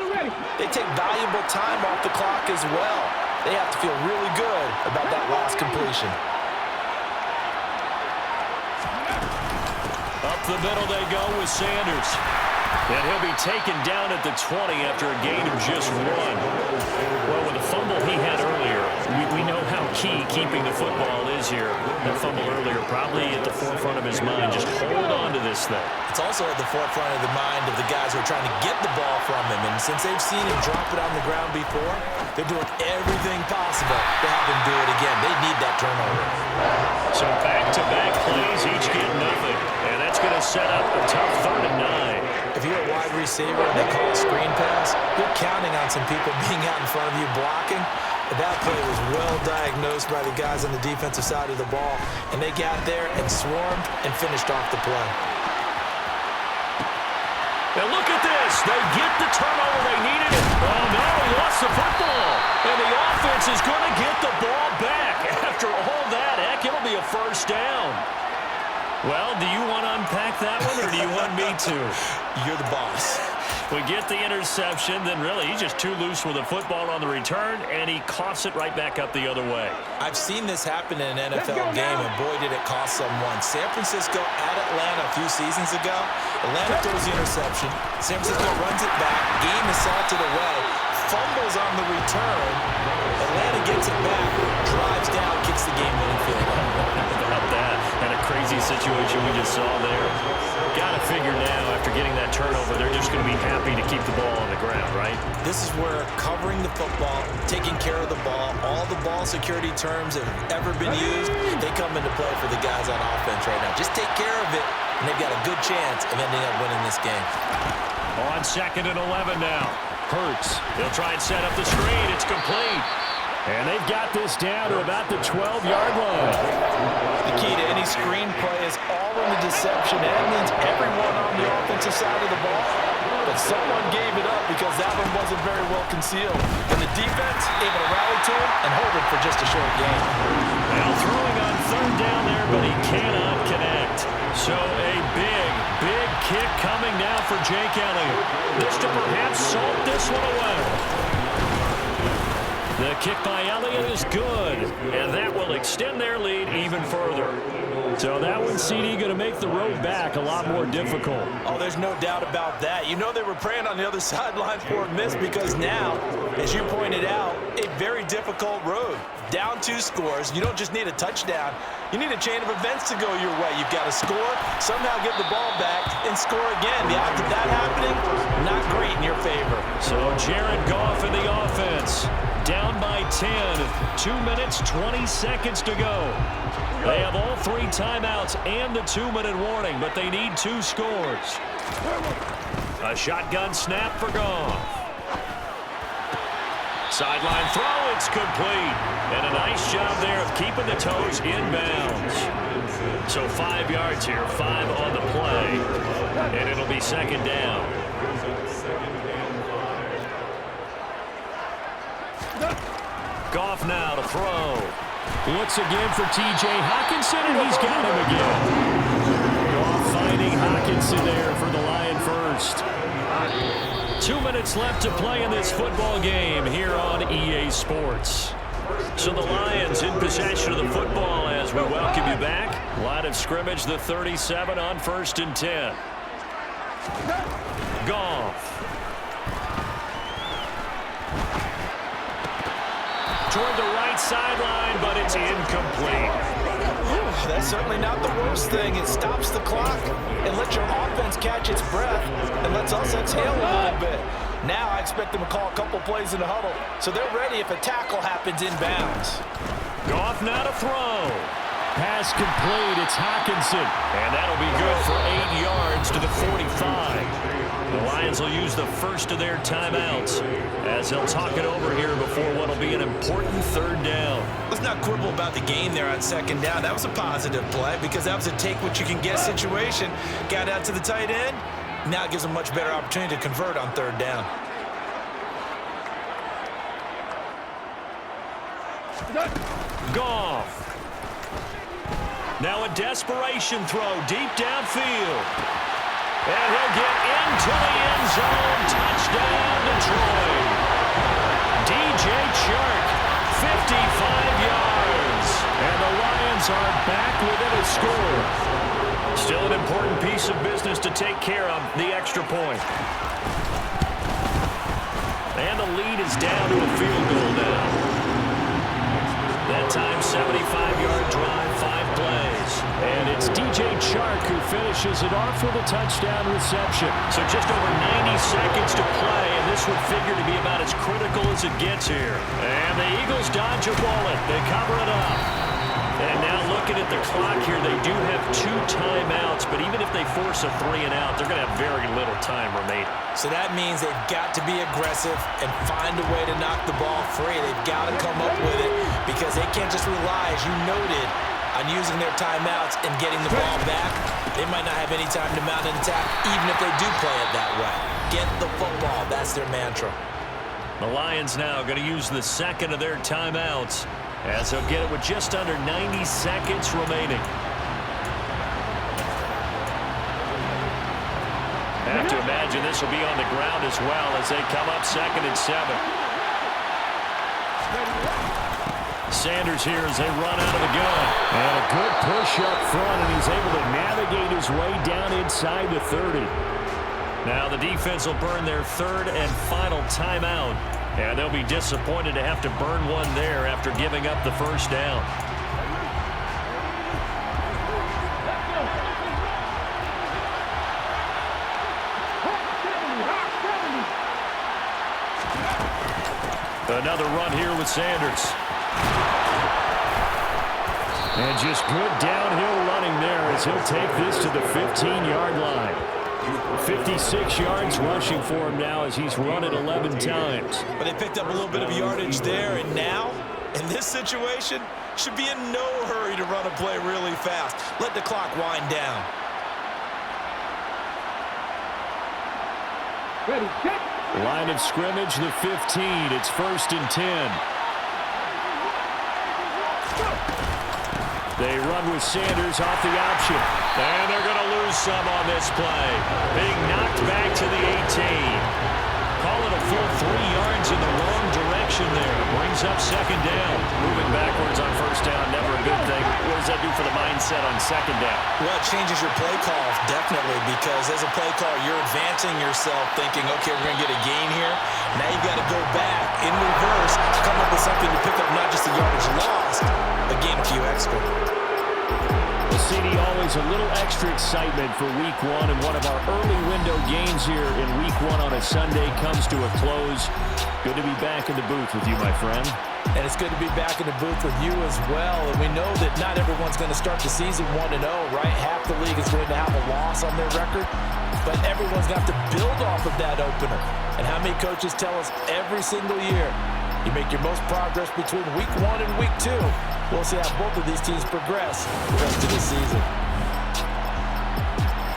they take valuable time off the clock as well. They have to feel really good about that last completion. Up the middle they go with Sanders. And he'll be taken down at the 20 after a gain of just 1. Well, with the fumble he had earlier, we know how key keeping the football is here. That fumble earlier probably at the forefront of his mind. Just hold on to this thing. It's also at the forefront of the mind of the guys who are trying to get the ball from him. And since they've seen him drop it on the ground before, they're doing everything possible to have him do it again. They need that turnover. So back-to-back plays, each get nothing. And that's going to set up a tough 3rd and 9. If you're a wide receiver and they call a screen pass, you're counting on some people being out in front of you blocking. But that play was well diagnosed by the guys on the defensive side of the ball, and they got there and swarmed and finished off the play. And look at this. They get the turnover they needed. Oh, no, he lost the football. And the offense is going to get the ball back. After all that, heck, it'll be a 1st down. Well, do you want to unpack that one, or do you want me to? You're the boss. We get the interception, then really he's just too loose with the football on the return, and he coughs it right back up the other way. I've seen this happen in an NFL game, and boy, did it cost someone. San Francisco at Atlanta a few seasons ago. Atlanta throws the interception. San Francisco runs it back. Game is salted away. Fumbles on the return. Atlanta gets it back, drives down, kicks the game-winning field goal. How about that? And a crazy situation we just saw there. Got to figure now, after getting that turnover, they're just going to be happy to keep the ball on the ground, right? This is where covering the football, taking care of the ball, all the ball security terms that have ever been used, they come into play for the guys on offense right now. Just take care of it, and they've got a good chance of ending up winning this game. On 2nd and 11 now. Hurts. They'll try and set up the screen. It's complete. And they've got this down to about the 12-yard line. The key to any screen play is all in the deception. That means everyone on the offensive side of the ball. But someone gave it up because that one wasn't very well concealed. And the defense able to rally to him and hold it for just a short game. Now throwing on 3rd down there, but he cannot connect. So a big kick coming now for Jake Elliott. This to perhaps salt this one away. The kick by Elliott is good, and that will extend their lead even further. So that one, CD, going to make the road back a lot more difficult. Oh, there's no doubt about that. You know they were praying on the other sideline for a miss because now, as you pointed out, a very difficult road. Down 2 scores. You don't just need a touchdown. You need a chain of events to go your way. You've got to score, somehow get the ball back, and score again. The odds of that happening, not great in your favor. So Jared Goff in the offense. Down by 10. 2 minutes, 20 seconds to go. They have all 3 timeouts and the 2-minute warning, but they need 2 scores. A shotgun snap for Goff. Sideline throw, it's complete. And a nice job there of keeping the toes in bounds. So 5 yards here, 5 on the play. And it'll be 2nd down. Goff now to throw. Looks again for T.J. Hockenson, and he's got him again. Goff finding Hockenson there for the Lion first. 2 minutes left to play in this football game here on EA Sports. So the Lions in possession of the football as we welcome you back. Line of scrimmage, the 37 on 1st and 10. Goff. Toward the right sideline, but it's incomplete. That's certainly not the worst thing. It stops the clock and lets your offense catch its breath and lets us exhale a little bit. Now I expect them to call a couple plays in the huddle, so they're ready if a tackle happens inbounds. Goff now to throw. Pass complete. It's Hockenson. And that'll be good for 8 yards to the 45. The Lions will use the first of their timeouts as they'll talk it over here before what will be an important 3rd down. Let's not quibble about the game there on 2nd down. That was a positive play because that was a take-what-you-can-get situation. Got out to the tight end. Now it gives them a much better opportunity to convert on 3rd down. Goff. Now a desperation throw deep downfield. And he'll get into the end zone. Touchdown, Detroit. DJ Chark, 55 yards. And the Lions are back within a score. Still an important piece of business to take care of, the extra point. And the lead is down to a field goal now. That time, 75-yard drive, 5 plays. And it's DJ Chark who finishes it off with a touchdown reception. So just over 90 seconds to play, and this would figure to be about as critical as it gets here. And the Eagles dodge a bullet. They cover it up. And now looking at the clock here, they do have 2 timeouts, but even if they force a 3 and out, they're going to have very little time remaining. So that means they've got to be aggressive and find a way to knock the ball free. They've got to come up with it because they can't just rely, as you noted, on using their timeouts and getting the ball back. They might not have any time to mount an attack, even if they do play it that way. Get the football. That's their mantra. The Lions now going to use the 2nd of their timeouts as they'll get it with just under 90 seconds remaining. have to imagine this will be on the ground as well as they come up 2nd and 7. Sanders here as they run out of the gun. And a good push up front, and he's able to navigate his way down inside the 30. Now the defense will burn their 3rd and final timeout. And they'll be disappointed to have to burn one there after giving up the first down. Another run here with Sanders. And just good downhill running there as he'll take this to the 15-yard line. 56 yards rushing for him now as he's run it 11 times. But they picked up a little bit of yardage there, and now, in this situation, should be in no hurry to run a play really fast. Let the clock wind down. Ready, check. Line of scrimmage, the 15. It's 1st and 10. They run with Sanders off the option. And they're going to lose some on this play. Being knocked back to the 18. Call it a full 3 yards in the wrong direction there. Brings up 2nd down. Moving backwards on 1st down, never a good thing. What does that do for the mindset on 2nd down? Well, it changes your play call, definitely, because as a play caller, you're advancing yourself thinking, okay, we're going to get a gain here. Now you've got to go back in reverse to come up with something to pick up not just the yardage lost, but gain a few extra. The CD always a little extra excitement for Week 1, and one of our early window games here in Week 1 on a Sunday comes to a close. Good to be back in the booth with you, my friend. And it's good to be back in the booth with you as well. And we know that not everyone's going to start the season 1-0, right? Half the league is going to have a loss on their record, but everyone's got to build off of that opener. And how many coaches tell us every single year, you make your most progress between Week 1 and Week 2. We'll see how both of these teams progress the rest of the season.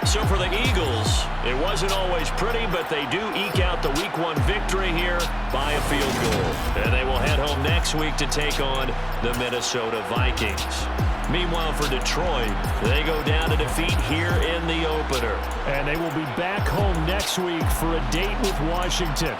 So for the Eagles, it wasn't always pretty, but they do eke out the Week 1 victory here by a field goal. And they will head home next week to take on the Minnesota Vikings. Meanwhile, for Detroit, they go down to defeat here in the opener. And they will be back home next week for a date with Washington.